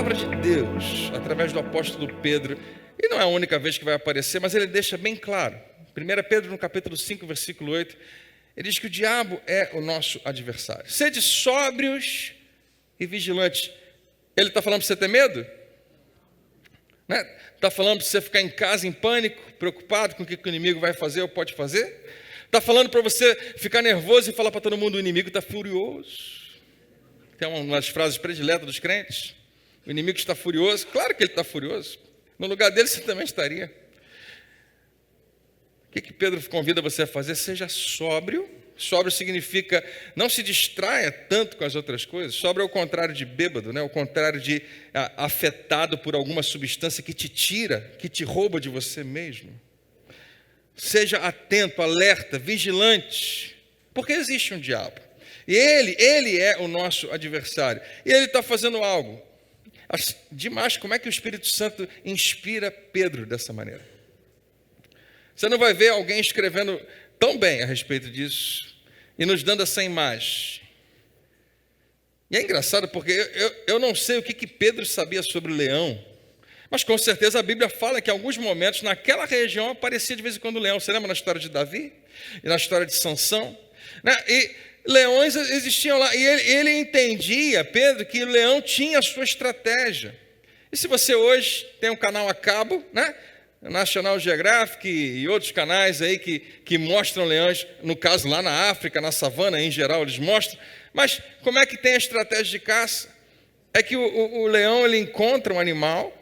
palavra de Deus, através do apóstolo Pedro, e não é a única vez que vai aparecer, mas ele deixa bem claro. 1 Pedro, no capítulo 5, versículo 8, ele diz que o diabo é o nosso adversário. Sede sóbrios e vigilantes. Ele está falando para você ter medo? Está falando para você ficar em casa em pânico, preocupado com o que o inimigo vai fazer ou pode fazer? Está falando para você ficar nervoso e falar para todo mundo: o inimigo está furioso. Que é uma das frases prediletas dos crentes. O inimigo está furioso. Claro que ele está furioso. No lugar dele você também estaria. O que Pedro convida você a fazer? Seja sóbrio. Sóbrio significa não se distraia tanto com as outras coisas. Sóbrio é o contrário de bêbado, né? O contrário de afetado por alguma substância que te tira, que te rouba de você mesmo. Seja atento, alerta, vigilante, porque existe um diabo. E ele é o nosso adversário. E ele está fazendo algo demais. Como é que o Espírito Santo inspira Pedro dessa maneira? Você não vai ver alguém escrevendo tão bem a respeito disso e nos dando essa imagem. E é engraçado porque eu não sei o que Pedro sabia sobre o leão, mas com certeza a Bíblia fala que em alguns momentos naquela região aparecia de vez em quando o leão. Você lembra na história de Davi? E na história de Sansão? E leões existiam lá. E ele entendia, Pedro, que o leão tinha a sua estratégia. E se você hoje tem um canal a cabo, né? National Geographic e outros canais aí que mostram leões, no caso lá na África, na savana em geral eles mostram, mas como é que tem a estratégia de caça? É que o leão ele encontra um animal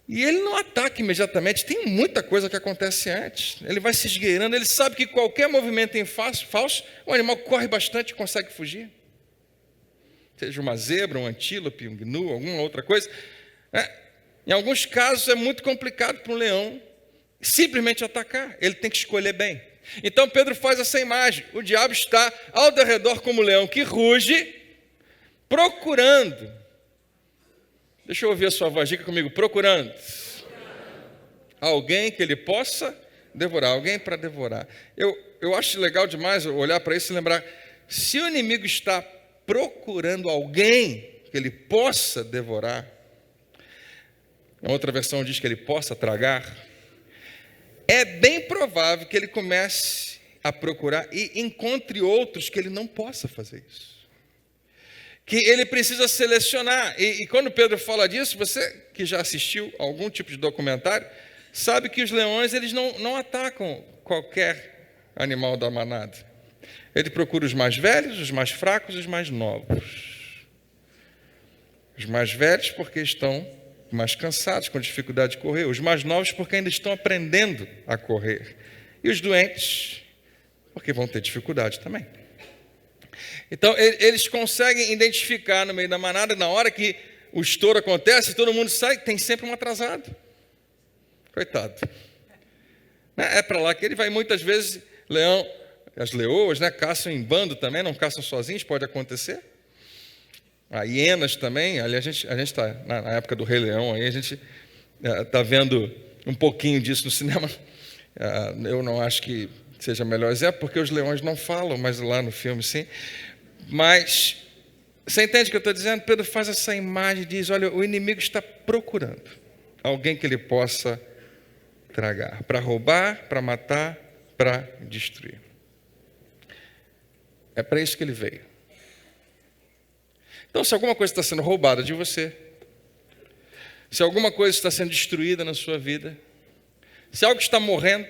e ele não ataca imediatamente, tem muita coisa que acontece antes, ele vai se esgueirando, ele sabe que qualquer movimento em falso, o animal corre bastante e consegue fugir, seja uma zebra, um antílope, um gnu, alguma outra coisa, né? Em alguns casos é muito complicado para um leão simplesmente atacar. Ele tem que escolher bem. Então Pedro faz essa imagem. O diabo está ao redor como um leão que ruge, procurando. Deixa eu ouvir a sua voz, diga comigo, procurando. Alguém que ele possa devorar, alguém para devorar. Eu acho legal demais olhar para isso e lembrar, se o inimigo está procurando alguém que ele possa devorar, a outra versão diz que ele possa tragar, é bem provável que ele comece a procurar e encontre outros que ele não possa fazer isso. Que ele precisa selecionar. E quando Pedro fala disso, você que já assistiu a algum tipo de documentário, sabe que os leões eles não atacam qualquer animal da manada. Ele procura os mais velhos, os mais fracos e os mais novos. Os mais velhos porque estão mais cansados, com dificuldade de correr. Os mais novos porque ainda estão aprendendo a correr. E os doentes porque vão ter dificuldade também. Então, eles conseguem identificar no meio da manada, na hora que o estouro acontece, todo mundo sai, tem sempre um atrasado. Coitado. É para lá que ele vai. Muitas vezes, as leoas, né, caçam em bando também, não caçam sozinhos, pode acontecer. Hienas também, ali a gente está na época do Rei Leão, aí a gente está vendo um pouquinho disso no cinema. Eu não acho que seja o melhor exemplo, porque os leões não falam, mas lá no filme sim. Mas você entende o que eu estou dizendo? Pedro faz essa imagem e diz: olha, o inimigo está procurando alguém que ele possa tragar, para roubar, para matar, para destruir. É para isso que ele veio. Então, se alguma coisa está sendo roubada de você, se alguma coisa está sendo destruída na sua vida, se algo está morrendo,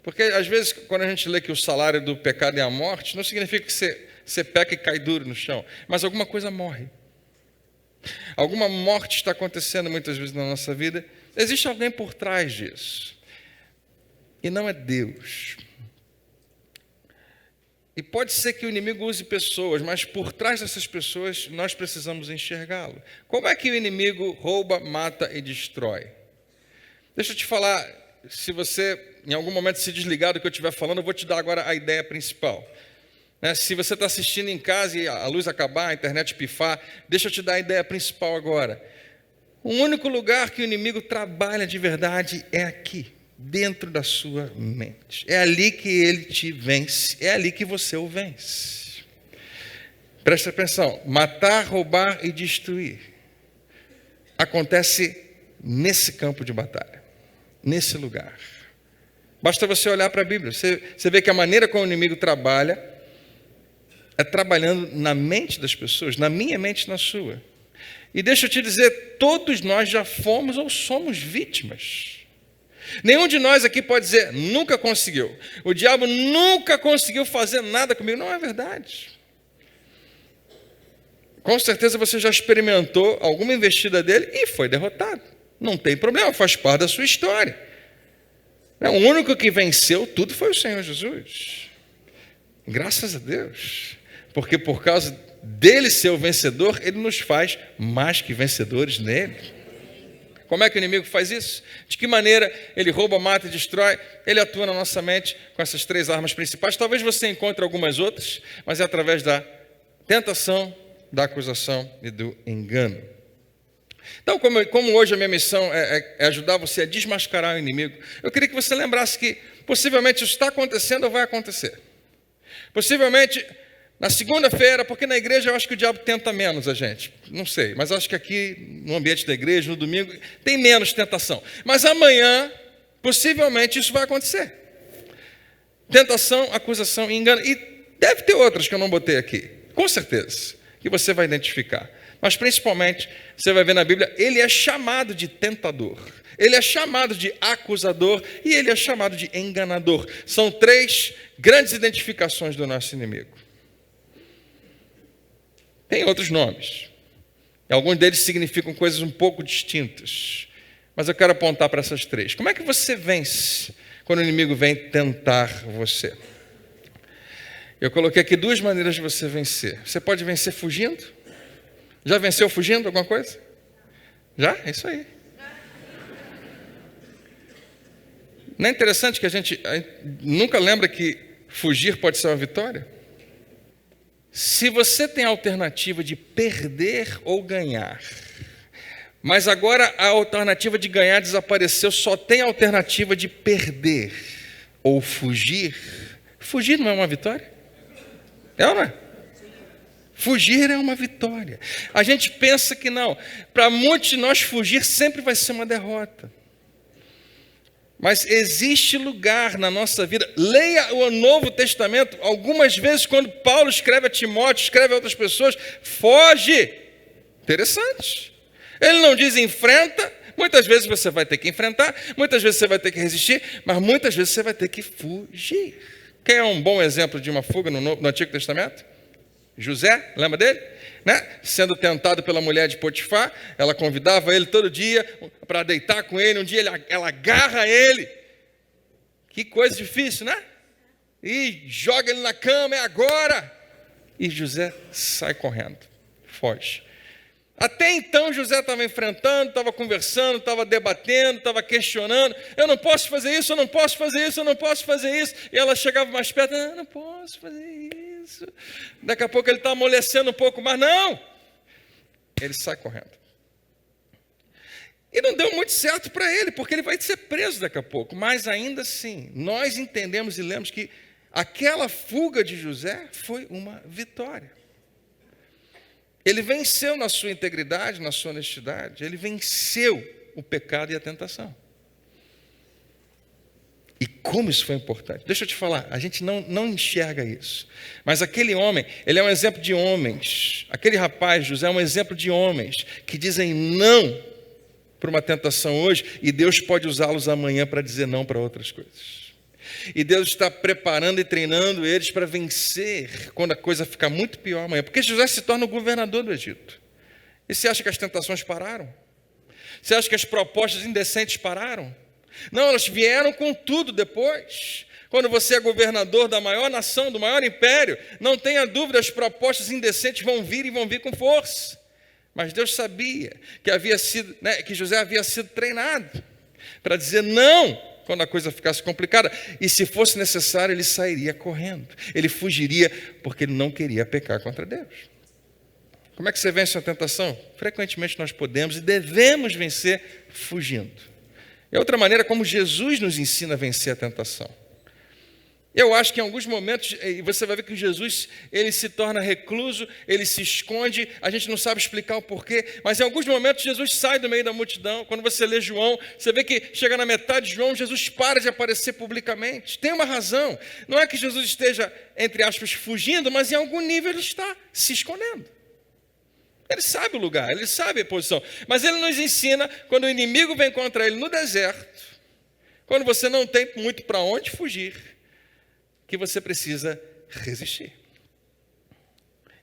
porque às vezes quando a gente lê que o salário do pecado é a morte, não significa que você peca e cai duro no chão, mas alguma coisa morre. Alguma morte está acontecendo muitas vezes na nossa vida, existe alguém por trás disso, e não é Deus. E pode ser que o inimigo use pessoas, mas por trás dessas pessoas nós precisamos enxergá-lo. Como é que o inimigo rouba, mata e destrói? Deixa eu te falar, se você em algum momento se desligar do que eu estiver falando, eu vou te dar agora a ideia principal. Se você está assistindo em casa e a luz acabar, a internet pifar, deixa eu te dar a ideia principal agora. O único lugar que o inimigo trabalha de verdade é aqui, dentro da sua mente. É ali que ele te vence, é ali que você o vence. Presta atenção, matar, roubar e destruir acontece nesse campo de batalha, nesse lugar. Basta você olhar para a Bíblia, você vê que a maneira como o inimigo trabalha é trabalhando na mente das pessoas, na minha mente e na sua. E deixa eu te dizer, todos nós já fomos ou somos vítimas. Nenhum de nós aqui pode dizer, nunca conseguiu. O diabo nunca conseguiu fazer nada comigo. Não é verdade. Com certeza você já experimentou alguma investida dele e foi derrotado. Não tem problema, faz parte da sua história. O único que venceu tudo foi o Senhor Jesus. Graças a Deus. Porque por causa dele ser o vencedor, ele nos faz mais que vencedores nele. Como é que o inimigo faz isso? De que maneira ele rouba, mata e destrói? Ele atua na nossa mente com essas 3 armas principais. Talvez você encontre algumas outras, mas é através da tentação, da acusação e do engano. Então, como hoje a minha missão é ajudar você a desmascarar o inimigo, eu queria que você lembrasse que possivelmente isso está acontecendo ou vai acontecer. Possivelmente na segunda-feira, porque na igreja eu acho que o diabo tenta menos a gente. Não sei, mas acho que aqui no ambiente da igreja, no domingo, tem menos tentação. Mas amanhã, possivelmente, isso vai acontecer. Tentação, acusação e engano. E deve ter outras que eu não botei aqui, com certeza, que você vai identificar. Mas principalmente, você vai ver na Bíblia, ele é chamado de tentador. Ele é chamado de acusador e ele é chamado de enganador. São 3 grandes identificações do nosso inimigo. Tem outros nomes. Alguns deles significam coisas um pouco distintas. Mas eu quero apontar para essas 3. Como é que você vence quando o inimigo vem tentar você? Eu coloquei aqui 2 maneiras de você vencer. Você pode vencer fugindo. Já venceu fugindo alguma coisa? Já? É isso aí. Não é interessante que a gente nunca lembra que fugir pode ser uma vitória? Se você tem a alternativa de perder ou ganhar, mas agora a alternativa de ganhar desapareceu, só tem a alternativa de perder ou fugir, fugir não é uma vitória? É ou não é? Fugir é uma vitória. A gente pensa que não. Para muitos de nós, fugir sempre vai ser uma derrota. Mas existe lugar na nossa vida. Leia o Novo Testamento. Algumas vezes, quando Paulo escreve a Timóteo, escreve a outras pessoas, foge. Interessante. Ele não diz enfrenta. Muitas vezes você vai ter que enfrentar, muitas vezes você vai ter que resistir, mas muitas vezes você vai ter que fugir. Quem é um bom exemplo de uma fuga no Antigo Testamento? José, lembra dele? Né? Sendo tentado pela mulher de Potifar, ela convidava ele todo dia para deitar com ele. Um dia ela agarra ele. Que coisa difícil, né? E joga ele na cama, é agora. E José sai correndo, foge. Até então José estava enfrentando, estava conversando, estava debatendo, estava questionando. Eu não posso fazer isso, eu não posso fazer isso, eu não posso fazer isso. E ela chegava mais perto, eu não posso fazer isso. Daqui a pouco ele está amolecendo um pouco, mas não. Ele sai correndo. E não deu muito certo para ele, porque ele vai ser preso daqui a pouco. Mas ainda assim, nós entendemos e lemos que aquela fuga de José foi uma vitória. Ele venceu na sua integridade, na sua honestidade. Ele venceu o pecado e a tentação. E como isso foi importante. Deixa eu te falar, a gente não enxerga isso. Mas aquele homem, ele é um exemplo de homens. Aquele rapaz, José, é um exemplo de homens que dizem não para uma tentação hoje e Deus pode usá-los amanhã para dizer não para outras coisas. E Deus está preparando e treinando eles para vencer quando a coisa ficar muito pior amanhã. Porque José se torna o governador do Egito. E você acha que as tentações pararam? Você acha que as propostas indecentes pararam? Não, elas vieram com tudo depois. Quando você é governador da maior nação, do maior império, não tenha dúvida, as propostas indecentes vão vir e vão vir com força. Mas Deus sabia que José havia sido treinado para dizer não quando a coisa ficasse complicada. E se fosse necessário, ele sairia correndo. Ele fugiria porque ele não queria pecar contra Deus. Como é que você vence a tentação? Frequentemente nós podemos e devemos vencer fugindo. É outra maneira como Jesus nos ensina a vencer a tentação. Eu acho que em alguns momentos, você vai ver que Jesus, ele se torna recluso, ele se esconde, a gente não sabe explicar o porquê, mas em alguns momentos Jesus sai do meio da multidão. Quando você lê João, você vê que chega na metade de João, Jesus para de aparecer publicamente. Tem uma razão, não é que Jesus esteja, entre aspas, fugindo, mas em algum nível ele está se escondendo. Ele sabe o lugar, ele sabe a posição, mas ele nos ensina, quando o inimigo vem contra ele no deserto, quando você não tem muito para onde fugir, que você precisa resistir.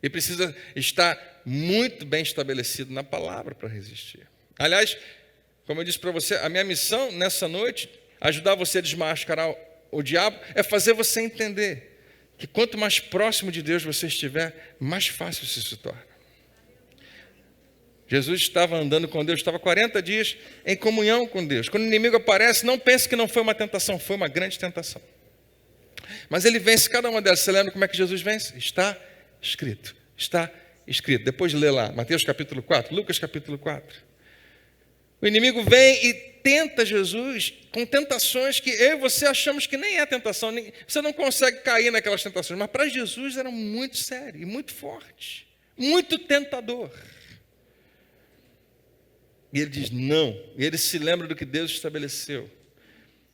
E precisa estar muito bem estabelecido na palavra para resistir. Aliás, como eu disse para você, a minha missão nessa noite, ajudar você a desmascarar o diabo, é fazer você entender que quanto mais próximo de Deus você estiver, mais fácil isso se torna. Jesus estava andando com Deus, estava 40 dias em comunhão com Deus. Quando o inimigo aparece, não pense que não foi uma tentação, foi uma grande tentação. Mas ele vence cada uma delas. Você lembra como é que Jesus vence? Está escrito. Está escrito. Depois lê lá, Mateus capítulo 4, Lucas capítulo 4. O inimigo vem e tenta Jesus com tentações que eu e você achamos que nem é tentação. Você não consegue cair naquelas tentações. Mas para Jesus eram muito sérias e muito fortes. Muito tentador. E ele diz não. E ele se lembra do que Deus estabeleceu.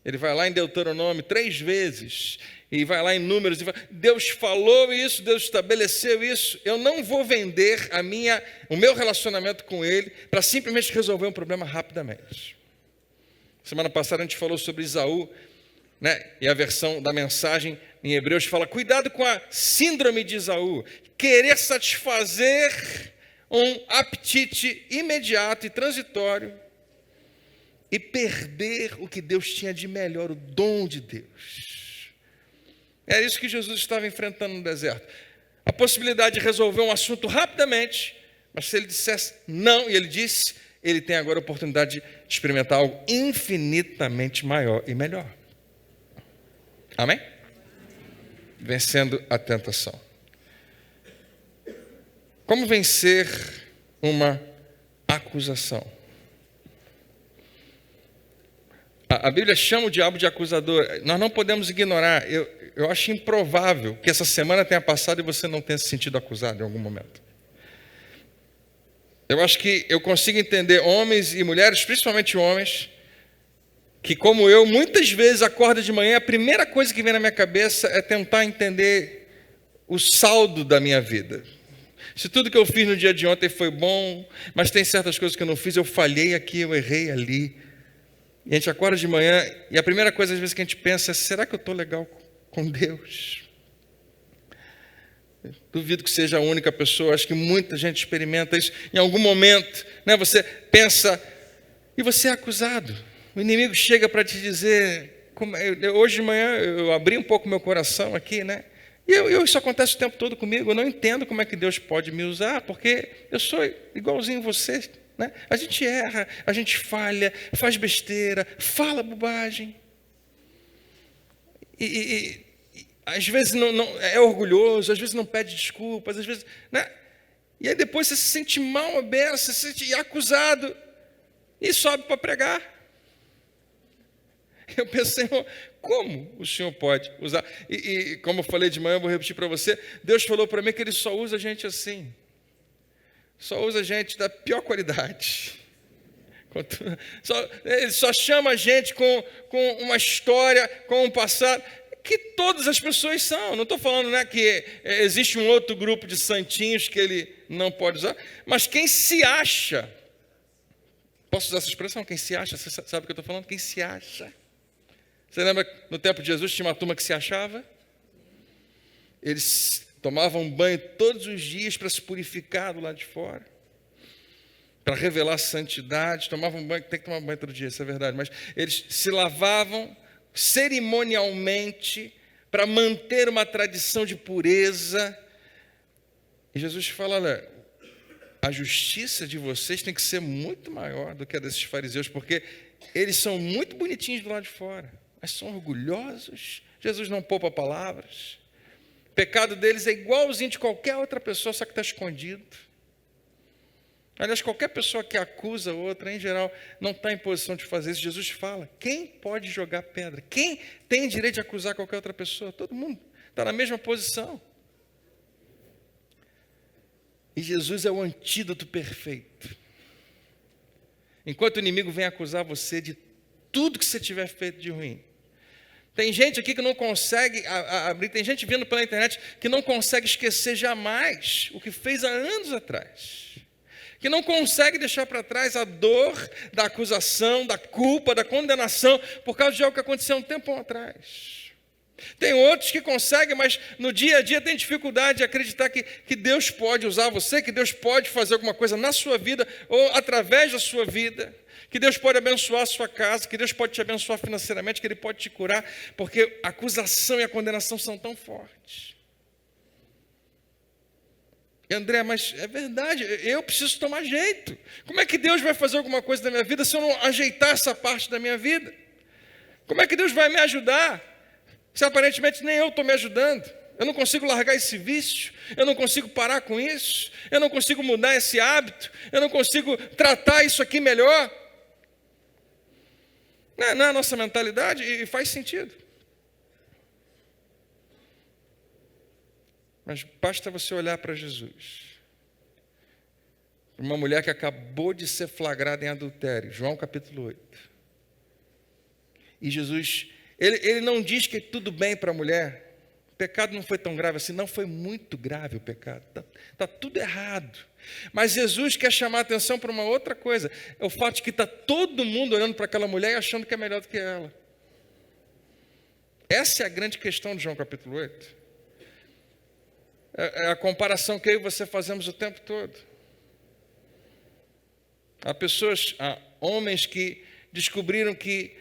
Ele vai lá em Deuteronômio 3 vezes, e vai lá em Números, e fala, Deus falou isso, Deus estabeleceu isso, eu não vou vender o meu relacionamento com Ele para simplesmente resolver um problema rapidamente. Semana passada a gente falou sobre Esaú, né? E a versão da mensagem em Hebreus fala, cuidado com a síndrome de Esaú, querer satisfazer um apetite imediato e transitório, e perder o que Deus tinha de melhor, o dom de Deus. É isso que Jesus estava enfrentando no deserto. A possibilidade de resolver um assunto rapidamente, mas se ele dissesse não, e ele disse, ele tem agora a oportunidade de experimentar algo infinitamente maior e melhor. Amém? Vencendo a tentação. Como vencer uma acusação? A Bíblia chama o diabo de acusador. Nós não podemos ignorar. Eu acho improvável que essa semana tenha passado e você não tenha se sentido acusado em algum momento. Eu acho que eu consigo entender homens e mulheres, principalmente homens, que como eu, muitas vezes acorda de manhã, a primeira coisa que vem na minha cabeça é tentar entender o saldo da minha vida. Se tudo que eu fiz no dia de ontem foi bom, mas tem certas coisas que eu não fiz, eu falhei aqui, eu errei ali. E a gente acorda de manhã e a primeira coisa às vezes que a gente pensa é, será que eu estou legal com Deus? Duvido que seja a única pessoa, acho que muita gente experimenta isso em algum momento, né? Você pensa e você é acusado. O inimigo chega para te dizer, hoje de manhã eu abri um pouco meu coração aqui, né? E isso acontece o tempo todo comigo, eu não entendo como é que Deus pode me usar, porque eu sou igualzinho você. Né? A gente erra, a gente falha, faz besteira, fala bobagem. E às vezes não é orgulhoso, às vezes não pede desculpas, às vezes, né? E aí depois você se sente mal à beça, você se sente acusado e sobe para pregar. Eu penso, Senhor, como o Senhor pode usar? E como eu falei de manhã, eu vou repetir para você, Deus falou para mim que Ele só usa gente assim. Só usa gente da pior qualidade. Ele só chama gente com uma história, com um passado, que todas as pessoas são. Não estou falando, né, que existe um outro grupo de santinhos que ele não pode usar, mas quem se acha, posso usar essa expressão? Quem se acha, você sabe o que eu estou falando? Quem se acha. Você lembra, no tempo de Jesus, tinha uma turma que se achava? Eles tomavam banho todos os dias para se purificar do lado de fora, para revelar a santidade. Tomavam banho, tem que tomar banho todo dia, isso é verdade, mas eles se lavavam cerimonialmente para manter uma tradição de pureza. E Jesus fala, olha, a justiça de vocês tem que ser muito maior do que a desses fariseus, porque eles são muito bonitinhos do lado de fora, mas são orgulhosos. Jesus não poupa palavras. O pecado deles é igualzinho de qualquer outra pessoa, só que está escondido. Aliás, qualquer pessoa que acusa outra, em geral, não está em posição de fazer isso. Jesus fala, quem pode jogar pedra? Quem tem direito de acusar qualquer outra pessoa? Todo mundo está na mesma posição. E Jesus é o antídoto perfeito. Enquanto o inimigo vem acusar você de tudo que você tiver feito de ruim. Tem gente aqui que não consegue abrir, tem gente vendo pela internet que não consegue esquecer jamais o que fez há anos atrás. Que não consegue deixar para trás a dor da acusação, da culpa, da condenação, por causa de algo que aconteceu um tempo atrás. Tem outros que conseguem, mas no dia a dia tem dificuldade de acreditar que Deus pode usar você, que Deus pode fazer alguma coisa na sua vida ou através da sua vida, que Deus pode abençoar a sua casa, que Deus pode te abençoar financeiramente, que Ele pode te curar, porque a acusação e a condenação são tão fortes. E André, mas é verdade, eu preciso tomar jeito. Como é que Deus vai fazer alguma coisa na minha vida se eu não ajeitar essa parte da minha vida? Como é que Deus vai me ajudar se aparentemente nem eu estou me ajudando? Eu não consigo largar esse vício, eu não consigo parar com isso, eu não consigo mudar esse hábito, eu não consigo tratar isso aqui melhor. Não é a nossa mentalidade e faz sentido. Mas basta você olhar para Jesus. Uma mulher que acabou de ser flagrada em adultério, João capítulo 8. E Jesus, ele não diz que tudo bem para a mulher. O pecado não foi tão grave assim, não, foi muito grave o pecado. Está tudo errado. Mas Jesus quer chamar a atenção para uma outra coisa. É o fato de que está todo mundo olhando para aquela mulher e achando que é melhor do que ela. Essa é a grande questão de João capítulo 8. É a comparação que eu e você fazemos o tempo todo. Há homens que descobriram que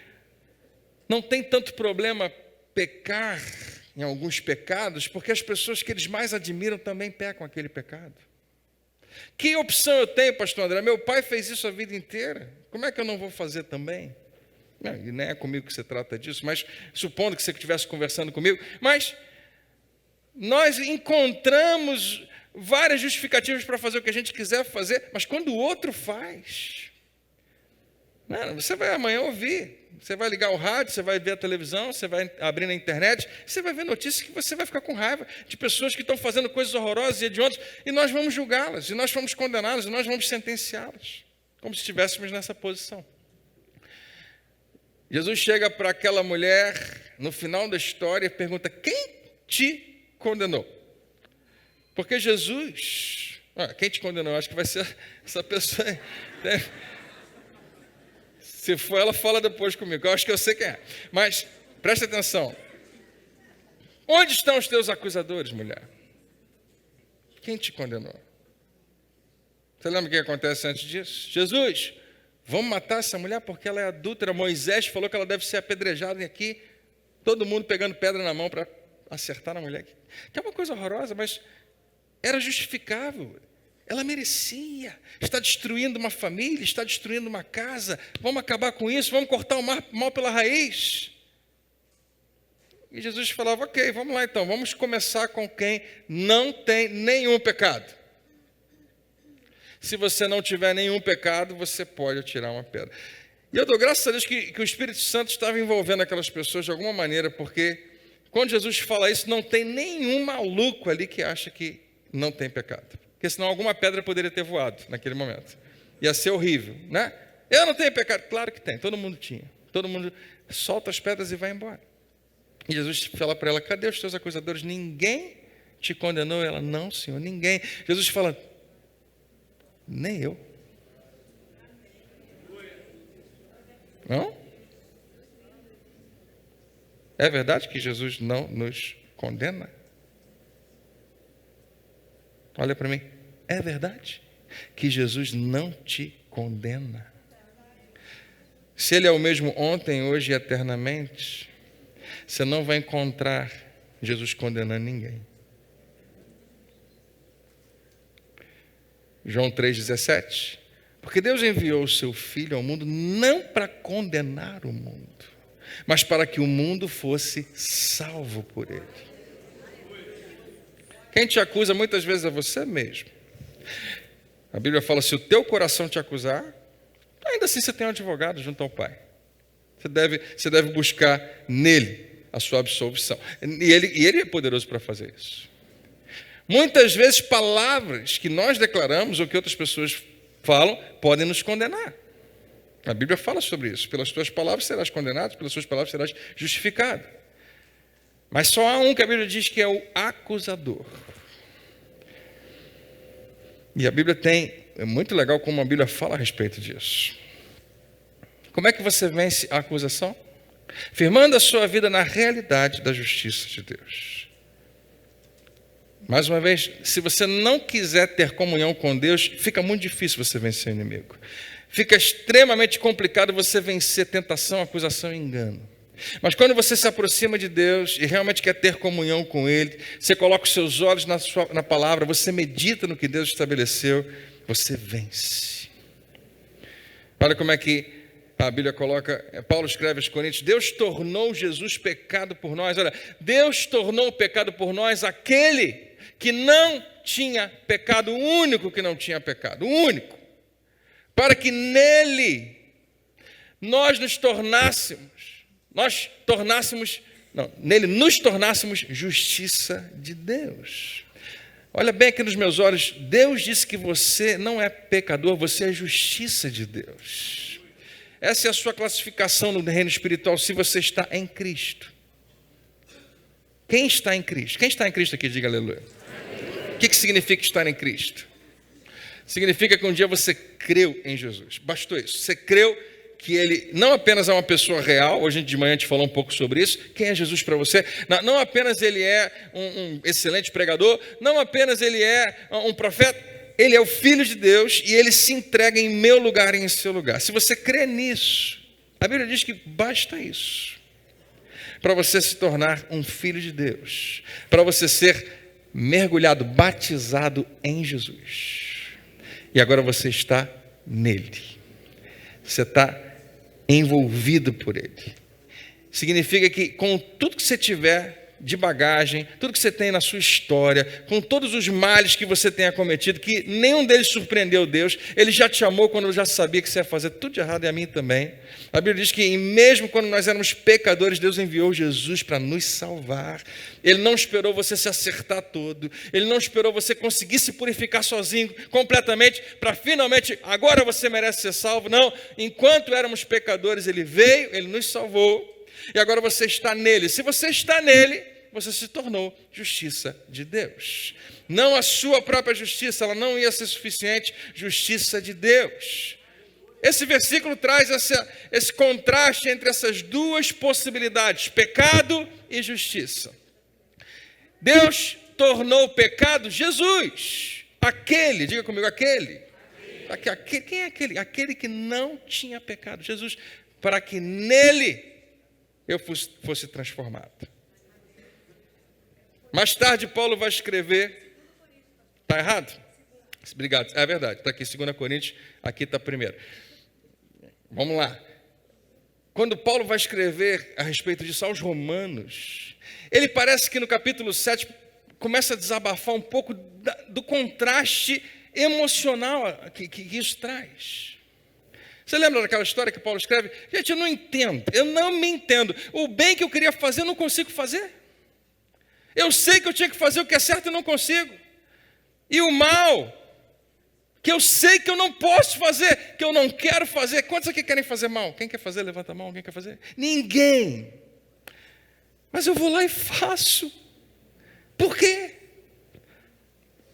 não tem tanto problema pecar em alguns pecados, porque as pessoas que eles mais admiram também pecam aquele pecado. Que opção eu tenho, pastor André? Meu pai fez isso a vida inteira. Como é que eu não vou fazer também? Não, e nem é comigo que você trata disso, mas supondo que você estivesse conversando comigo, mas nós encontramos várias justificativas para fazer o que a gente quiser fazer, mas quando o outro faz, você vai amanhã ouvir, você vai ligar o rádio, você vai ver a televisão, você vai abrir na internet, você vai ver notícias que você vai ficar com raiva de pessoas que estão fazendo coisas horrorosas e hediondas, e nós vamos julgá-las, e nós vamos condená-las, e nós vamos sentenciá-las, como se estivéssemos nessa posição. Jesus chega para aquela mulher, no final da história, e pergunta, quem te condenou? Porque Jesus, quem te condenou? Acho que vai ser essa pessoa. Né? Se for ela, fala depois comigo. Eu acho que eu sei quem é. Mas preste atenção. Onde estão os teus acusadores, mulher? Quem te condenou? Você lembra o que acontece antes disso? Jesus, vamos matar essa mulher porque ela é adúltera. Moisés falou que ela deve ser apedrejada aqui. Todo mundo pegando pedra na mão para acertar na mulher. Que é uma coisa horrorosa, mas era justificável. Ela merecia. Está destruindo uma família, está destruindo uma casa. Vamos acabar com isso, vamos cortar o mal pela raiz. E Jesus falava, ok, vamos lá então, vamos começar com quem não tem nenhum pecado. Se você não tiver nenhum pecado, você pode atirar uma pedra. E eu dou graças a Deus que o Espírito Santo estava envolvendo aquelas pessoas de alguma maneira, porque quando Jesus fala isso, não tem nenhum maluco ali que acha que não tem pecado. Porque senão alguma pedra poderia ter voado naquele momento. Ia ser horrível, né? Eu não tenho pecado. Claro que tem, todo mundo tinha. Todo mundo solta as pedras e vai embora. E Jesus fala para ela, cadê os teus acusadores? Ninguém te condenou? Ela, não, Senhor, ninguém. Jesus fala, nem eu. Não? É verdade que Jesus não nos condena? Olha para mim. É verdade que Jesus não te condena? Se Ele é o mesmo ontem, hoje e eternamente, você não vai encontrar Jesus condenando ninguém. João 3,17. Porque Deus enviou o seu Filho ao mundo não para condenar o mundo, mas para que o mundo fosse salvo por Ele. Quem te acusa muitas vezes é você mesmo. A Bíblia fala, se o teu coração te acusar, ainda assim você tem um advogado junto ao Pai. Você deve buscar nele a sua absolvição. E ele é poderoso para fazer isso. Muitas vezes palavras que nós declaramos ou que outras pessoas falam podem nos condenar. A Bíblia fala sobre isso. Pelas tuas palavras serás condenado, pelas suas palavras serás justificado. Mas só há um que a Bíblia diz que é o acusador. E a Bíblia é muito legal como a Bíblia fala a respeito disso. Como é que você vence a acusação? Firmando a sua vida na realidade da justiça de Deus. Mais uma vez, se você não quiser ter comunhão com Deus, fica muito difícil você vencer o inimigo. Fica extremamente complicado você vencer tentação, acusação e engano. Mas quando você se aproxima de Deus e realmente quer ter comunhão com Ele, você coloca os seus olhos na palavra, você medita no que Deus estabeleceu, você vence. Olha como é que a Bíblia coloca, Paulo escreve aos Coríntios, Deus tornou Jesus pecado por nós. Olha, Deus tornou pecado por nós aquele que não tinha pecado, o único que não tinha pecado, o único. Para que nele nele nos tornássemos justiça de Deus. Olha bem aqui nos meus olhos, Deus disse que você não é pecador, você é justiça de Deus. Essa é a sua classificação no reino espiritual, se você está em Cristo. Quem está em Cristo? Quem está em Cristo aqui, diga aleluia. O que significa estar em Cristo? Significa que um dia você creu em Jesus. Bastou isso. Você creu que Ele não apenas é uma pessoa real, hoje de manhã a gente falou um pouco sobre isso. Quem é Jesus para você? Não apenas Ele é um excelente pregador, não apenas Ele é um profeta, Ele é o Filho de Deus e Ele se entrega em meu lugar e em seu lugar. Se você crê nisso, a Bíblia diz que basta isso para você se tornar um filho de Deus, para você ser mergulhado, batizado em Jesus. E agora você está nele. Você está envolvido por ele. Significa que com tudo que você tiver de bagagem, tudo que você tem na sua história, com todos os males que você tenha cometido, que nenhum deles surpreendeu Deus, Ele já te amou quando já sabia que você ia fazer tudo de errado, e a mim também. A Bíblia diz que mesmo quando nós éramos pecadores, Deus enviou Jesus para nos salvar. Ele não esperou você se acertar todo, Ele não esperou você conseguir se purificar sozinho, completamente, para finalmente, agora você merece ser salvo. Não, enquanto éramos pecadores, Ele veio, Ele nos salvou, e agora você está nele. Se você está nele, você se tornou justiça de Deus. Não a sua própria justiça, ela não ia ser suficiente, justiça de Deus. Esse versículo traz esse contraste entre essas duas possibilidades, pecado e justiça. Deus tornou o pecado Jesus, aquele, diga comigo, aquele. Quem é aquele? Aquele que não tinha pecado, Jesus, para que nele eu fosse transformado. Mais tarde, Paulo vai escrever. Está errado? Obrigado. É verdade. Está aqui 2 Coríntios, aqui está primeiro. Vamos lá. Quando Paulo vai escrever a respeito disso aos Romanos, ele parece que no capítulo 7 começa a desabafar um pouco do contraste emocional que isso traz. Você lembra daquela história que Paulo escreve? Gente, eu não me entendo. O bem que eu queria fazer, eu não consigo fazer. Eu sei que eu tinha que fazer o que é certo e não consigo. E o mal, que eu sei que eu não posso fazer, que eu não quero fazer. Quantos aqui querem fazer mal? Quem quer fazer? Levanta a mão. Quem quer fazer? Ninguém. Mas eu vou lá e faço. Por quê?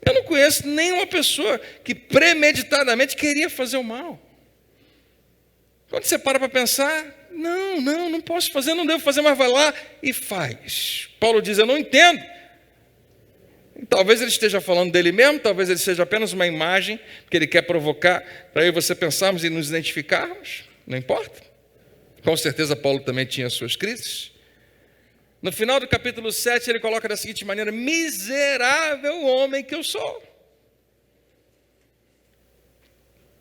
Eu não conheço nenhuma pessoa que premeditadamente queria fazer o mal. Quando você para pensar, não posso fazer, não devo fazer, mas vai lá e faz. Paulo diz, eu não entendo. E talvez ele esteja falando dele mesmo, talvez ele seja apenas uma imagem que ele quer provocar para eu e você pensarmos e nos identificarmos, não importa. Com certeza Paulo também tinha suas crises. No final do capítulo 7 ele coloca da seguinte maneira, miserável homem que eu sou.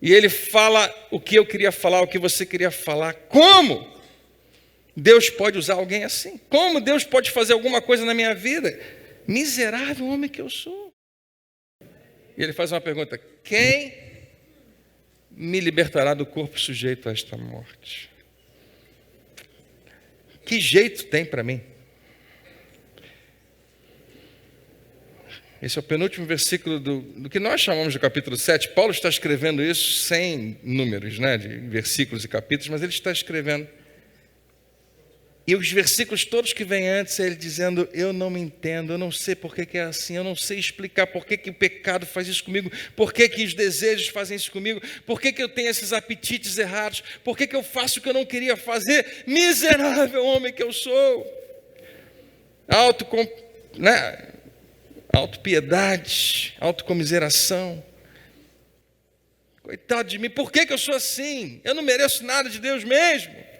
E ele fala o que eu queria falar, o que você queria falar. Como Deus pode usar alguém assim? Como Deus pode fazer alguma coisa na minha vida? Miserável homem que eu sou. E ele faz uma pergunta: quem me libertará do corpo sujeito a esta morte? Que jeito tem para mim? Esse é o penúltimo versículo do que nós chamamos de capítulo 7. Paulo está escrevendo isso sem números, né, de versículos e capítulos, mas ele está escrevendo. E os versículos todos que vêm antes, é ele dizendo: eu não me entendo, eu não sei por que é assim, eu não sei explicar por que o pecado faz isso comigo, por que os desejos fazem isso comigo, por que eu tenho esses apetites errados, por que eu faço o que eu não queria fazer, miserável homem que eu sou. Autopiedade, autocomiseração. Coitado de mim, por que eu sou assim? Eu não mereço nada de Deus mesmo.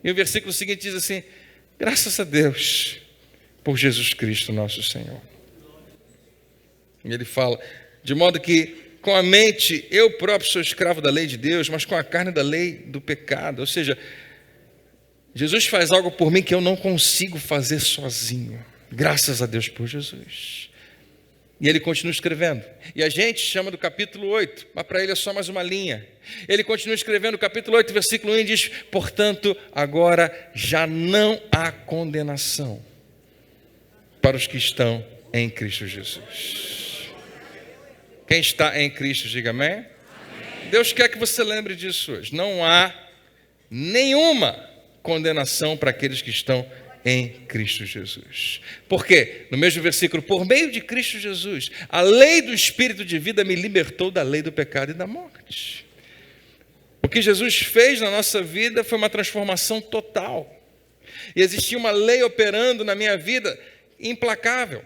E o versículo seguinte diz assim: graças a Deus por Jesus Cristo nosso Senhor. E ele fala: de modo que com a mente eu próprio sou escravo da lei de Deus, mas com a carne da lei do pecado. Ou seja, Jesus faz algo por mim que eu não consigo fazer sozinho. Graças a Deus por Jesus. E ele continua escrevendo. E a gente chama do capítulo 8, mas para ele é só mais uma linha. Ele continua escrevendo o capítulo 8, versículo 1, e diz: portanto, agora já não há condenação para os que estão em Cristo Jesus. Quem está em Cristo, diga amém. Amém. Deus quer que você lembre disso hoje. Não há nenhuma condenação para aqueles que estão em Cristo Jesus. Por quê? No mesmo versículo: por meio de Cristo Jesus, a lei do Espírito de vida me libertou da lei do pecado e da morte. O que Jesus fez na nossa vida foi uma transformação total. E existia uma lei operando na minha vida implacável,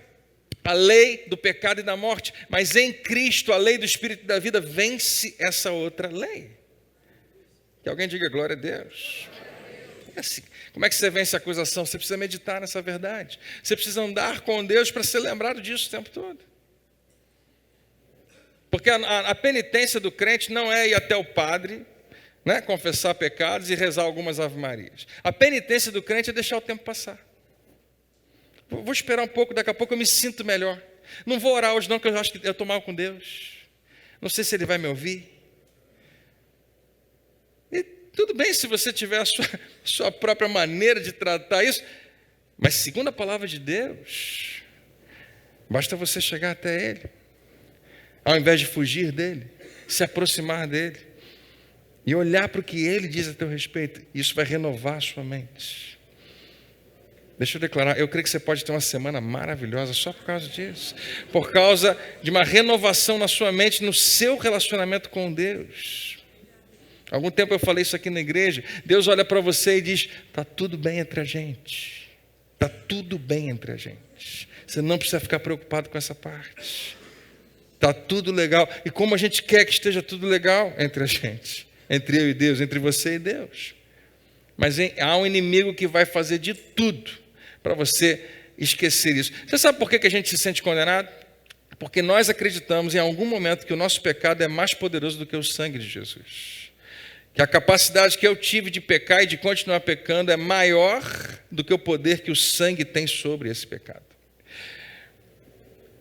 a lei do pecado e da morte. Mas em Cristo, a lei do Espírito da vida vence essa outra lei. Que alguém diga glória a Deus. Assim, como é que você vence a acusação? Você precisa meditar nessa verdade. Você precisa andar com Deus para ser lembrado disso o tempo todo. Porque a penitência do crente não é ir até o padre, né, confessar pecados e rezar algumas ave-marias. A penitência do crente é deixar o tempo passar. Vou esperar um pouco, daqui a pouco eu me sinto melhor. Não vou orar hoje não, porque eu acho que eu estou mal com Deus. Não sei se Ele vai me ouvir. E tudo bem se você tiver a sua própria maneira de tratar isso, mas segundo a palavra de Deus, basta você chegar até Ele, ao invés de fugir dEle, se aproximar dEle, e olhar para o que Ele diz a teu respeito. Isso vai renovar a sua mente. Deixa eu declarar, eu creio que você pode ter uma semana maravilhosa só por causa disso. Por causa de uma renovação na sua mente, no seu relacionamento com Deus. Algum tempo eu falei isso aqui na igreja. Deus olha para você e diz: está tudo bem entre a gente. Está tudo bem entre a gente. Você não precisa ficar preocupado com essa parte. Está tudo legal. E como a gente quer que esteja tudo legal entre a gente. Entre eu e Deus, entre você e Deus. Mas há um inimigo que vai fazer de tudo para você esquecer isso. Você sabe por que a gente se sente condenado? Porque nós acreditamos em algum momento que o nosso pecado é mais poderoso do que o sangue de Jesus. Que a capacidade que eu tive de pecar e de continuar pecando é maior do que o poder que o sangue tem sobre esse pecado.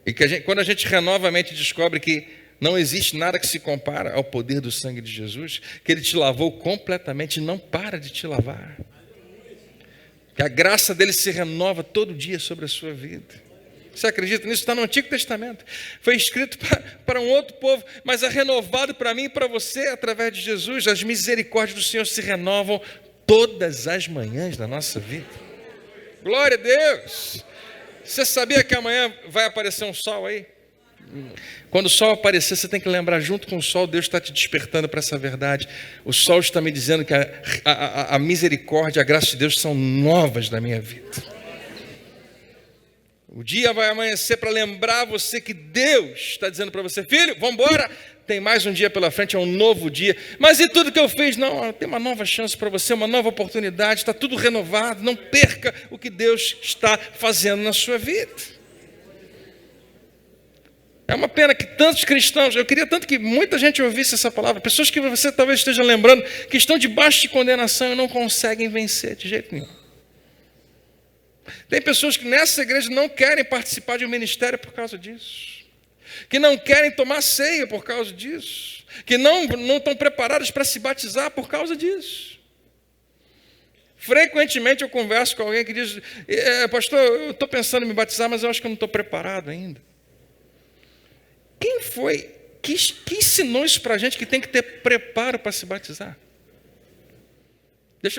E que quando a gente renova a mente e descobre que não existe nada que se compara ao poder do sangue de Jesus, que Ele te lavou completamente e não para de te lavar. Que a graça dele se renova todo dia sobre a sua vida. Você acredita nisso? Está no Antigo Testamento. Foi escrito para um outro povo, mas é renovado para mim e para você através de Jesus. As misericórdias do Senhor se renovam todas as manhãs da nossa vida. Glória a Deus! Você sabia que amanhã vai aparecer um sol aí? Quando o sol aparecer, você tem que lembrar, junto com o sol, Deus está te despertando para essa verdade. O sol está me dizendo que a misericórdia, a graça de Deus são novas na minha vida. O dia vai amanhecer para lembrar você que Deus está dizendo para você: filho, vamos embora, tem mais um dia pela frente, é um novo dia. Mas e tudo que eu fiz? Não, tem uma nova chance para você, uma nova oportunidade, está tudo renovado. Não perca o que Deus está fazendo na sua vida. É uma pena que tantos cristãos, eu queria tanto que muita gente ouvisse essa palavra, pessoas que você talvez esteja lembrando, que estão debaixo de condenação e não conseguem vencer de jeito nenhum. Tem pessoas que nessa igreja não querem participar de um ministério por causa disso. que não querem tomar ceia por causa disso, que não estão preparados para se batizar por causa disso. Frequentemente eu converso com alguém que diz: pastor, eu estou pensando em me batizar, mas eu acho que eu não estou preparado ainda. Quem foi que ensinou isso para a gente, que tem que ter preparo para se batizar?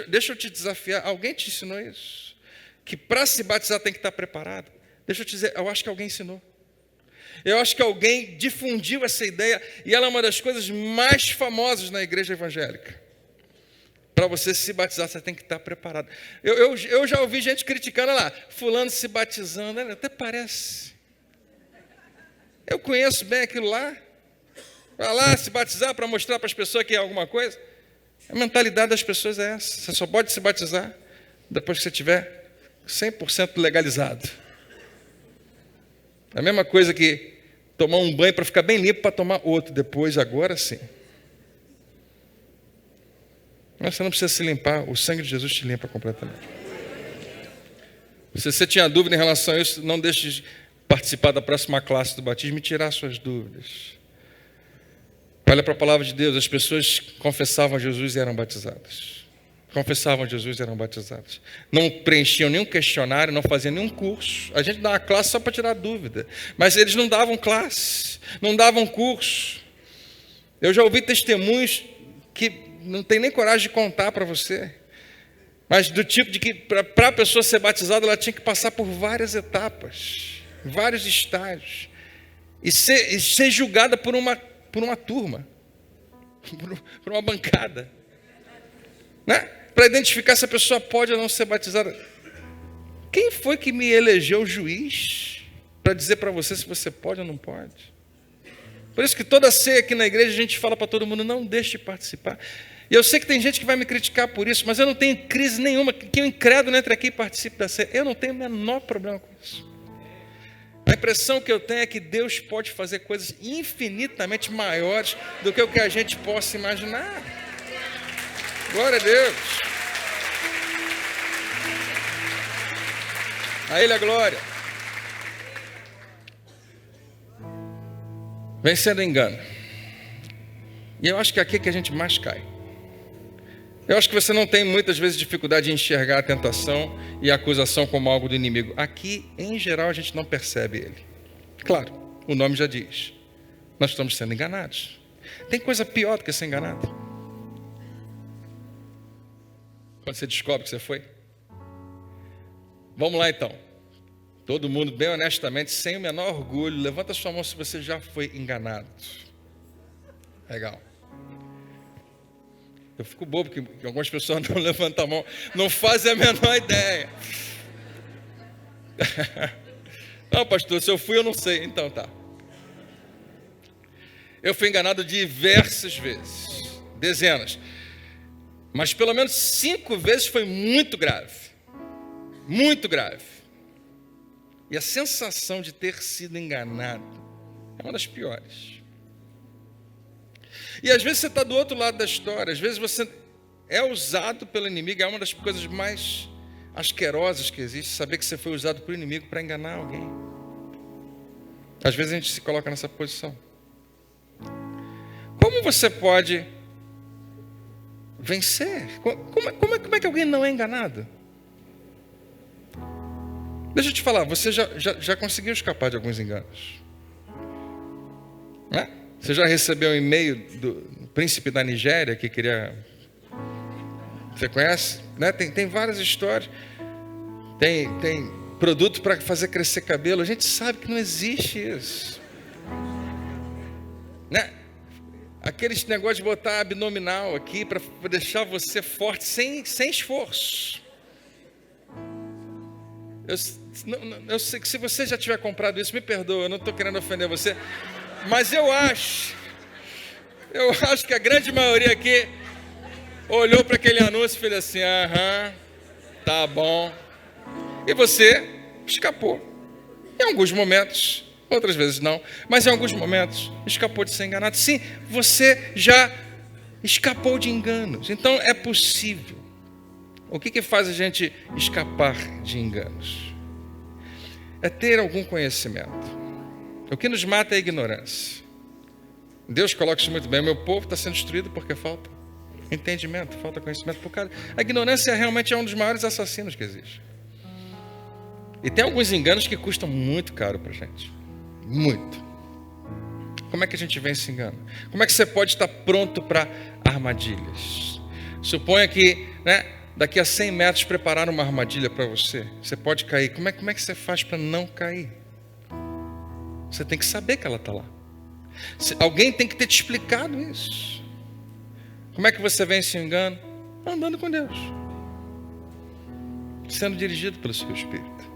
Deixa eu te desafiar. Alguém te ensinou isso? Que para se batizar tem que estar preparado? Deixa eu te dizer, eu acho que alguém ensinou. Eu acho que alguém difundiu essa ideia, e ela é uma das coisas mais famosas na igreja evangélica. Para você se batizar, você tem que estar preparado. Eu já ouvi gente criticando lá, fulano se batizando, até parece. Eu conheço bem aquilo lá. Vai lá se batizar para mostrar para as pessoas que é alguma coisa. A mentalidade das pessoas é essa. Você só pode se batizar depois que você estiver 100% legalizado. A mesma coisa que tomar um banho para ficar bem limpo, para tomar outro depois, agora sim. Mas você não precisa se limpar, o sangue de Jesus te limpa completamente. Se você tinha dúvida em relação a isso, não deixe de participar da próxima classe do batismo e tirar suas dúvidas. Olha para a palavra de Deus, as pessoas confessavam Jesus e eram batizadas. Confessavam Jesus e eram batizadas. Não preenchiam nenhum questionário, não faziam nenhum curso. A gente dá uma classe só para tirar dúvida. Mas eles não davam classe, não davam curso. Eu já ouvi testemunhos que não tem nem coragem de contar para você. Mas do tipo de que para a pessoa ser batizada, ela tinha que passar por várias etapas, vários estágios. E ser julgada por uma turma, por uma bancada. Né? Para identificar se a pessoa pode ou não ser batizada. Quem foi que me elegeu juiz para dizer para você se você pode ou não pode? Por isso que toda ceia aqui na igreja a gente fala para todo mundo: não deixe de participar. E eu sei que tem gente que vai me criticar por isso, mas eu não tenho crise nenhuma que o incrédulo entre aqui e participe da ceia. Eu não tenho o menor problema com isso. A impressão que eu tenho é que Deus pode fazer coisas infinitamente maiores do que o que a gente possa imaginar. Glória a Deus. A Ele a glória. Vencendo o engano. E eu acho que aqui é que a gente mais cai. Eu acho que você não tem muitas vezes dificuldade em enxergar a tentação e a acusação como algo do inimigo. Aqui, em geral, a gente não percebe ele. Claro, o nome já diz. Nós estamos sendo enganados. Tem coisa pior do que ser enganado? Quando você descobre que você foi? Vamos lá então. Todo mundo, bem honestamente, sem o menor orgulho, levanta sua mão se você já foi enganado. Legal. Eu fico bobo que algumas pessoas não levantam a mão, não fazem a menor ideia. Não, pastor, se eu fui, eu não sei. Então tá. Eu fui enganado diversas vezes, dezenas. Mas pelo menos 5 vezes foi muito grave. Muito grave. E a sensação de ter sido enganado é uma das piores. E às vezes você está do outro lado da história, às vezes você é usado pelo inimigo, é uma das coisas mais asquerosas que existe, saber que você foi usado pelo inimigo para enganar alguém. Às vezes a gente se coloca nessa posição. Como você pode vencer? Como é que alguém não é enganado? Deixa eu te falar, você já conseguiu escapar de alguns enganos. Né? Você já recebeu um e-mail do príncipe da Nigéria que queria... Você conhece? Né? Tem várias histórias. Tem produto para fazer crescer cabelo. A gente sabe que não existe isso. Né? Aqueles negócios de botar abdominal aqui para deixar você forte sem esforço. Eu sei que se você já tiver comprado isso, me perdoa, eu não estou querendo ofender você. Mas eu acho que a grande maioria aqui olhou para aquele anúncio e fez assim: aham, tá bom. E você escapou. Em alguns momentos, outras vezes não, mas em alguns momentos escapou de ser enganado. Sim, você já escapou de enganos. Então é possível. O que faz a gente escapar de enganos? É ter algum conhecimento. O que nos mata é a ignorância. Deus coloca isso muito bem. O meu povo está sendo destruído porque falta entendimento, falta conhecimento. A ignorância realmente é um dos maiores assassinos que existe. E tem alguns enganos que custam muito caro para a gente. Muito. Como é que a gente vence esse engano? Como é que você pode estar pronto para armadilhas? Suponha que, daqui a 100 metros prepararam uma armadilha para você. Você pode cair. Como é que você faz para não cair? Você tem que saber que ela está lá. Alguém tem que ter te explicado isso. Como é que você vence o engano? Andando com Deus. Sendo dirigido pelo seu Espírito.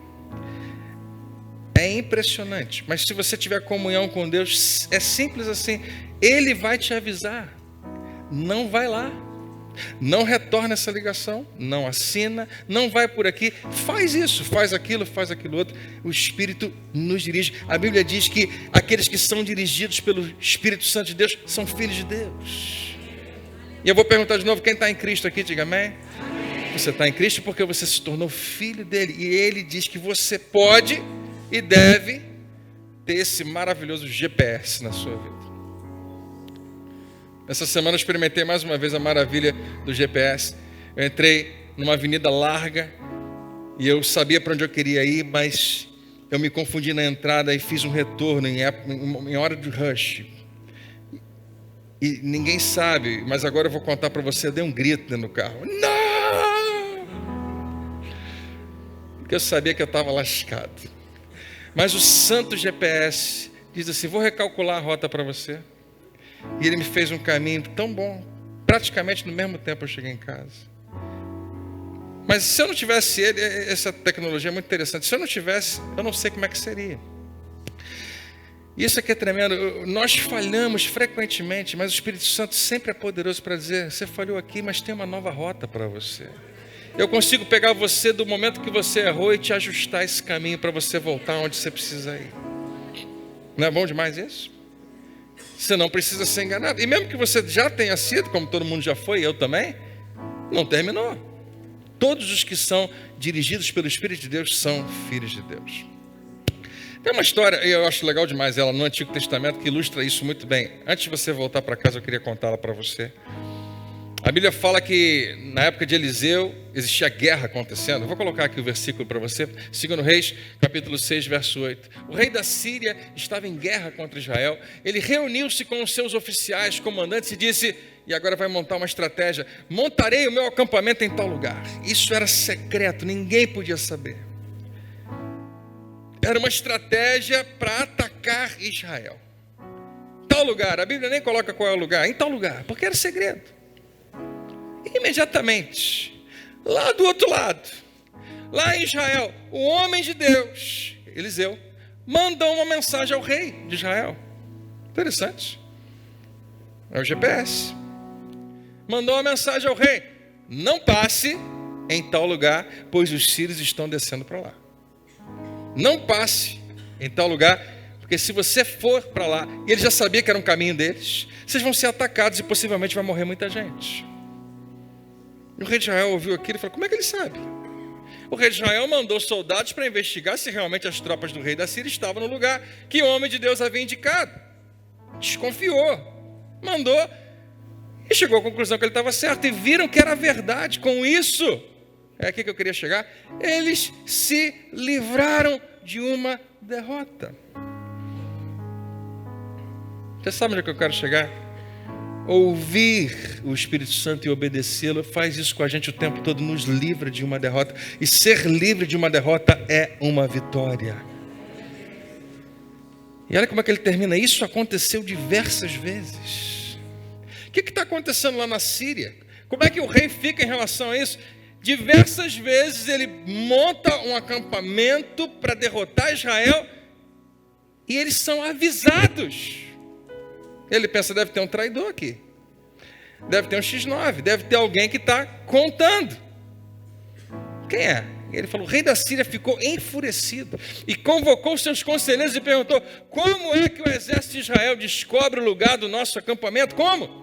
É impressionante, mas se você tiver comunhão com Deus, é simples assim. Ele vai te avisar. Não vai lá. Não retorna essa ligação. Não assina. Não vai por aqui. Faz isso, faz aquilo outro. O Espírito nos dirige. A Bíblia diz que aqueles que são dirigidos pelo Espírito Santo de Deus são filhos de Deus. E eu vou perguntar de novo, quem está em Cristo aqui, diga amém. Você está em Cristo porque você se tornou filho dele. E ele diz que você pode e deve ter esse maravilhoso GPS na sua vida. Essa semana eu experimentei mais uma vez a maravilha do GPS. Eu entrei numa avenida larga e eu sabia para onde eu queria ir, mas eu me confundi na entrada e fiz um retorno em hora de rush. E ninguém sabe, mas agora eu vou contar para você. Eu dei um grito dentro do carro. Não! Porque eu sabia que eu estava lascado. Mas o santo GPS diz assim, vou recalcular a rota para você. E ele me fez um caminho tão bom. Praticamente no mesmo tempo eu cheguei em casa. Mas se eu não tivesse ele, essa tecnologia é muito interessante. Se eu não tivesse, eu não sei como é que seria. Isso aqui é tremendo. Nós falhamos frequentemente, mas o Espírito Santo sempre é poderoso para dizer, você falhou aqui, mas tem uma nova rota para você. Eu consigo pegar você do momento que você errou e te ajustar esse caminho para você voltar onde você precisa ir. Não é bom demais isso? Você não precisa ser enganado. E mesmo que você já tenha sido, como todo mundo já foi, eu também, não terminou. Todos os que são dirigidos pelo Espírito de Deus são filhos de Deus. Tem uma história, e eu acho legal demais ela, no Antigo Testamento, que ilustra isso muito bem. Antes de você voltar para casa, eu queria contá-la para você. A Bíblia fala que na época de Eliseu existia guerra acontecendo. Eu vou colocar aqui o versículo para você. 2 Reis, capítulo 6, verso 8. O rei da Síria estava em guerra contra Israel. Ele reuniu-se com os seus oficiais, comandantes e disse, e agora vai montar uma estratégia, montarei o meu acampamento em tal lugar. Isso era secreto, ninguém podia saber. Era uma estratégia para atacar Israel. Tal lugar, a Bíblia nem coloca qual é o lugar, em tal lugar, porque era segredo. Imediatamente, lá do outro lado, lá em Israel, o homem de Deus, Eliseu, mandou uma mensagem ao rei de Israel. Interessante. É o GPS. Mandou uma mensagem ao rei: não passe em tal lugar, pois os sírios estão descendo para lá. Não passe em tal lugar, porque se você for para lá, e ele já sabia que era um caminho deles, vocês vão ser atacados e possivelmente vai morrer muita gente. E o rei de Israel ouviu aquilo e falou: como é que ele sabe? O rei de Israel mandou soldados para investigar se realmente as tropas do rei da Síria estavam no lugar que o homem de Deus havia indicado. Desconfiou, mandou e chegou à conclusão que ele estava certo. E viram que era verdade. Com isso, é aqui que eu queria chegar, eles se livraram de uma derrota. Você sabe onde é que eu quero chegar? Ouvir o Espírito Santo e obedecê-lo faz isso com a gente o tempo todo, nos livra de uma derrota. E ser livre de uma derrota é uma vitória. E olha como é que ele termina. Isso aconteceu diversas vezes. O que está acontecendo lá na Síria? Como é que o rei fica em relação a isso? Diversas vezes ele monta um acampamento para derrotar Israel e eles são avisados. Ele pensa, deve ter um traidor aqui. Deve ter um X9. Deve ter alguém que está contando. Quem é? Ele falou, o rei da Síria ficou enfurecido e convocou seus conselheiros e perguntou, como é que o exército de Israel descobre o lugar do nosso acampamento? Como?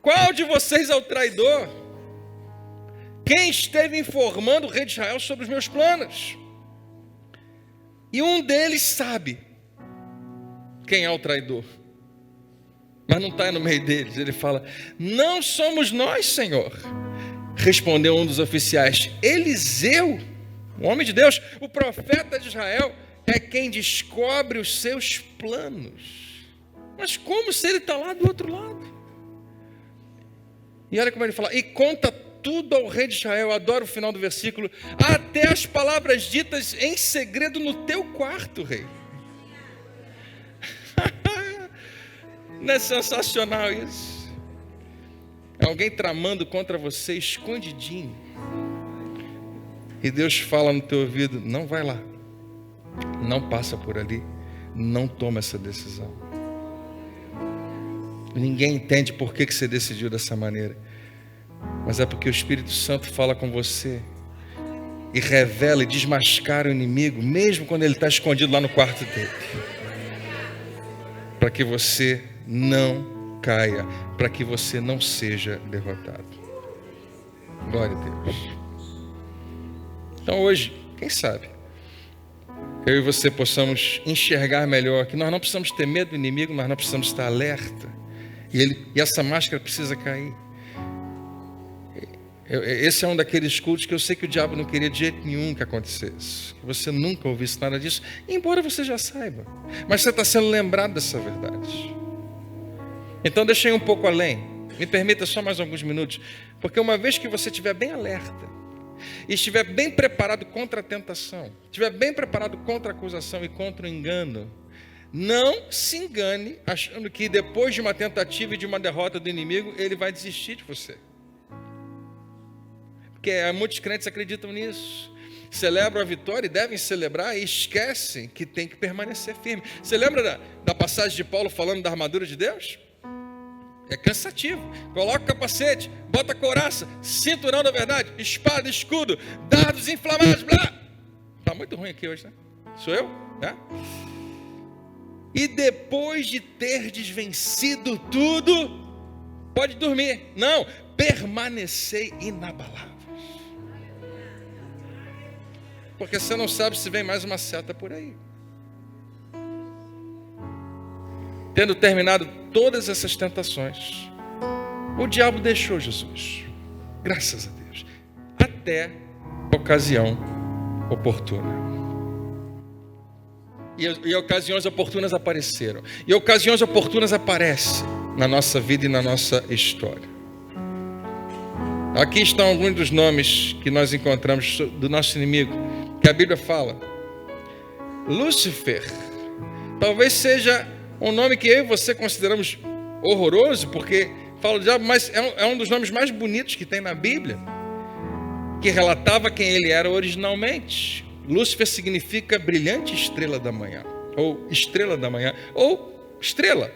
Qual de vocês é o traidor? Quem esteve informando o rei de Israel sobre os meus planos? E um deles sabe quem é o traidor, mas não está no meio deles. Ele fala: não somos nós, Senhor. Respondeu um dos oficiais: Eliseu, o homem de Deus, o profeta de Israel, é quem descobre os seus planos. Mas como se ele está lá do outro lado? E olha como ele fala: e conta tudo ao rei de Israel. Adoro o final do versículo: até as palavras ditas em segredo no teu quarto, rei. Não é sensacional isso? Alguém tramando contra você escondidinho, e Deus fala no teu ouvido: não vai lá, não passa por ali, não toma essa decisão. Ninguém entende por que você decidiu dessa maneira, mas é porque o Espírito Santo fala com você e revela e desmascara o inimigo, mesmo quando ele está escondido lá no quarto dele, para que você não caia, para que você não seja derrotado. Glória a Deus. Então hoje, quem sabe, eu e você possamos enxergar melhor que nós não precisamos ter medo do inimigo, mas nós precisamos estar alerta. E essa máscara precisa cair. Esse é um daqueles cultos que eu sei que o diabo não queria de jeito nenhum que acontecesse, que você nunca ouvisse nada disso, embora você já saiba, mas você está sendo lembrado dessa verdade. Então deixei um pouco além, me permita só mais alguns minutos, porque uma vez que você estiver bem alerta, e estiver bem preparado contra a tentação, estiver bem preparado contra a acusação e contra o engano, não se engane achando que depois de uma tentativa e de uma derrota do inimigo, ele vai desistir de você. Porque muitos crentes acreditam nisso, celebram a vitória e devem celebrar e esquecem que tem que permanecer firme. Você lembra da passagem de Paulo falando da armadura de Deus? É cansativo. Coloca o capacete, bota a couraça, cinturão da verdade, espada, escudo, dardos inflamados, blá. Está muito ruim aqui hoje, né? Sou eu? Né? E depois de ter desvencido tudo, pode dormir. Não, permanecei inabaláveis. Porque você não sabe se vem mais uma seta por aí. Tendo terminado todas essas tentações, o diabo deixou Jesus, graças a Deus, até a ocasião oportuna. E ocasiões oportunas apareceram. E ocasiões oportunas aparecem na nossa vida e na nossa história. Aqui estão alguns dos nomes que nós encontramos do nosso inimigo, que a Bíblia fala. Lúcifer, talvez seja um nome que eu e você consideramos horroroso, porque fala do diabo, mas é um dos nomes mais bonitos que tem na Bíblia, que relatava quem ele era originalmente. Lúcifer significa brilhante estrela da manhã, ou estrela da manhã, ou estrela,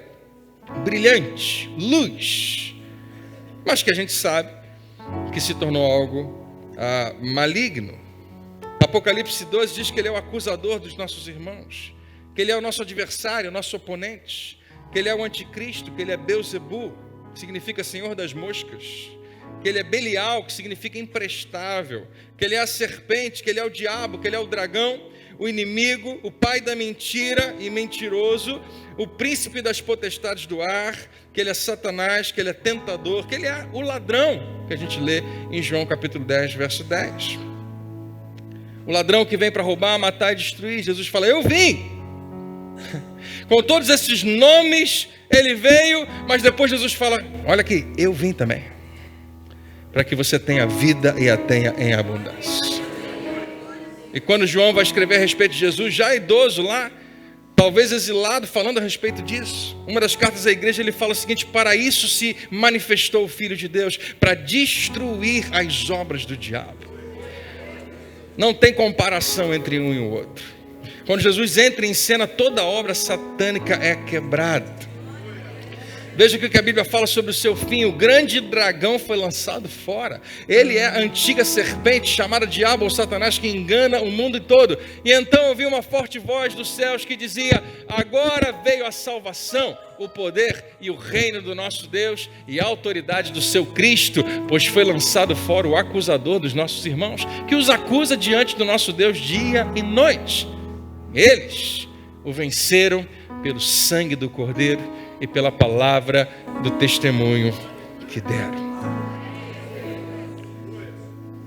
brilhante, luz, mas que a gente sabe que se tornou algo maligno. Apocalipse 12 diz que ele é o acusador dos nossos irmãos, que ele é o nosso adversário, o nosso oponente, que ele é o anticristo, que ele é Beuzebu, que significa senhor das moscas, que ele é Belial, que significa imprestável, que ele é a serpente, que ele é o diabo, que ele é o dragão, o inimigo, o pai da mentira e mentiroso, o príncipe das potestades do ar, que ele é Satanás, que ele é tentador, que ele é o ladrão, que a gente lê em João capítulo 10, verso 10. O ladrão que vem para roubar, matar e destruir. Jesus fala: eu vim. Com todos esses nomes ele veio, mas depois Jesus fala: olha aqui, eu vim também, para que você tenha vida e a tenha em abundância. E quando João vai escrever a respeito de Jesus, já idoso lá, talvez exilado, falando a respeito disso, uma das cartas à igreja, ele fala o seguinte: para isso se manifestou o Filho de Deus, para destruir as obras do diabo. Não tem comparação entre um e o outro. Quando Jesus entra em cena, toda obra satânica é quebrada. Veja o que a Bíblia fala sobre o seu fim. O grande dragão foi lançado fora. Ele é a antiga serpente, chamada diabo ou Satanás, que engana o mundo todo. E então ouvi uma forte voz dos céus que dizia: agora veio a salvação, o poder e o reino do nosso Deus e a autoridade do seu Cristo, pois foi lançado fora o acusador dos nossos irmãos, que os acusa diante do nosso Deus dia e noite. Eles o venceram pelo sangue do Cordeiro e pela palavra do testemunho que deram.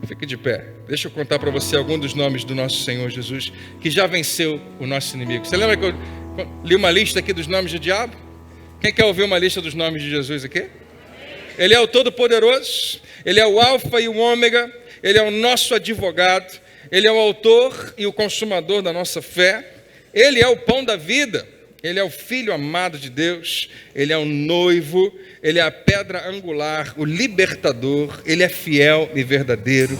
Fique de pé. Deixa eu contar para você alguns dos nomes do nosso Senhor Jesus, que já venceu o nosso inimigo. Você lembra que eu li uma lista aqui dos nomes do diabo? Quem quer ouvir uma lista dos nomes de Jesus aqui? Ele é o Todo-Poderoso, Ele é o Alfa e o Ômega, Ele é o nosso advogado, Ele é o autor e o consumador da nossa fé, Ele é o pão da vida, Ele é o Filho amado de Deus, Ele é o noivo, Ele é a pedra angular, o libertador, Ele é fiel e verdadeiro,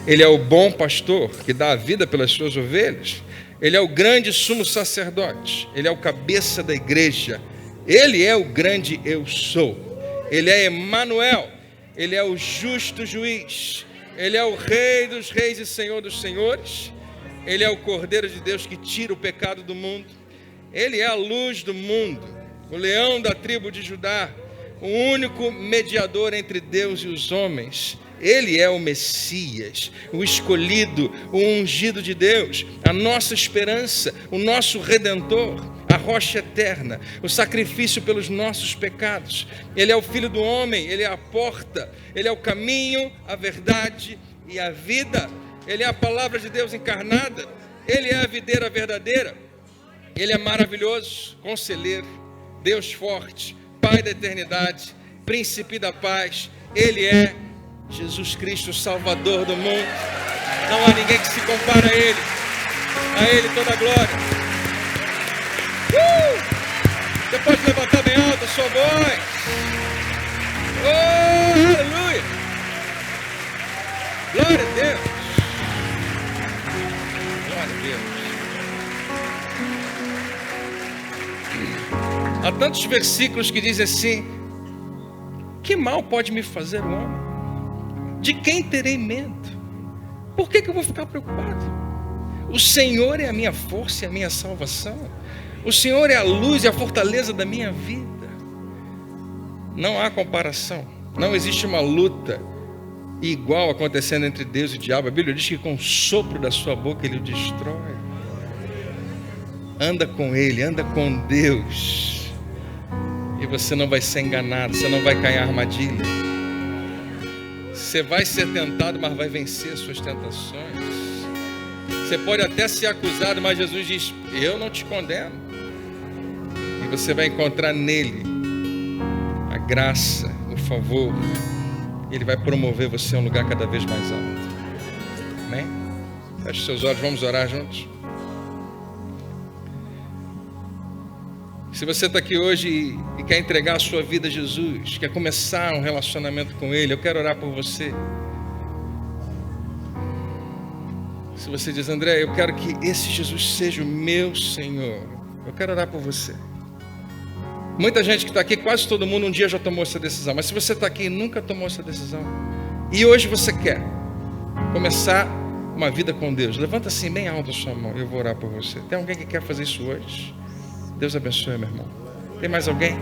Ele é o bom pastor que dá a vida pelas suas ovelhas, Ele é o grande sumo sacerdote, Ele é o cabeça da igreja, Ele é o grande eu sou, Ele é Emanuel, Ele é o justo juiz, Ele é o Rei dos reis e Senhor dos senhores, Ele é o Cordeiro de Deus que tira o pecado do mundo, Ele é a luz do mundo, o leão da tribo de Judá, o único mediador entre Deus e os homens. Ele é o Messias, o escolhido, o ungido de Deus, a nossa esperança, o nosso Redentor, a rocha eterna, o sacrifício pelos nossos pecados. Ele é o Filho do homem, Ele é a porta, Ele é o caminho, a verdade e a vida. Ele é a palavra de Deus encarnada, Ele é a videira verdadeira. Ele é maravilhoso, conselheiro, Deus forte, Pai da eternidade, Príncipe da paz. Ele é Jesus Cristo, o Salvador do mundo. Não há ninguém que se compare a Ele toda a glória. Você pode levantar bem alto a sua voz. Oh, aleluia. Glória a Deus. Glória a Deus. Há tantos versículos que dizem assim: que mal pode me fazer o homem? De quem terei medo? Por que eu vou ficar preocupado? O Senhor é a minha força e a minha salvação. O Senhor é a luz e a fortaleza da minha vida. Não há comparação. Não existe uma luta igual acontecendo entre Deus e o diabo. A Bíblia diz que com o sopro da sua boca Ele o destrói. Anda com Ele, anda com Deus, e você não vai ser enganado, você não vai cair em armadilha. Você vai ser tentado, mas vai vencer suas tentações. Você pode até ser acusado, mas Jesus diz: eu não te condeno. E você vai encontrar nele a graça, o favor. Ele vai promover você a um lugar cada vez mais alto. Amém? Feche seus olhos, vamos orar juntos. Se você está aqui hoje e quer entregar a sua vida a Jesus, quer começar um relacionamento com Ele, eu quero orar por você. Se você diz: André, eu quero que esse Jesus seja o meu Senhor, eu quero orar por você. Muita gente que está aqui, quase todo mundo um dia já tomou essa decisão, mas se você está aqui e nunca tomou essa decisão, e hoje você quer começar uma vida com Deus, levanta assim bem alto a sua mão, eu vou orar por você. Tem alguém que quer fazer isso hoje? Deus abençoe, meu irmão. Tem mais alguém?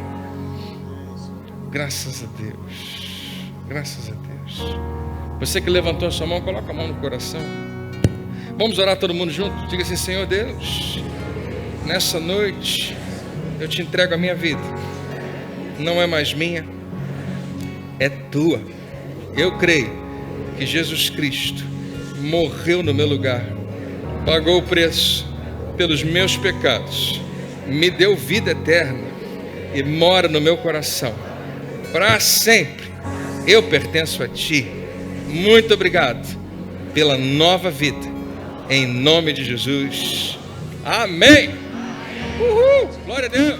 Graças a Deus. Graças a Deus. Você que levantou a sua mão, coloca a mão no coração. Vamos orar todo mundo junto? Diga assim: Senhor Deus, nessa noite eu te entrego a minha vida. Não é mais minha, é tua. Eu creio que Jesus Cristo morreu no meu lugar, pagou o preço pelos meus pecados, me deu vida eterna e mora no meu coração para sempre. Eu pertenço a Ti. Muito obrigado pela nova vida, em nome de Jesus. Amém. Uhul, glória a Deus.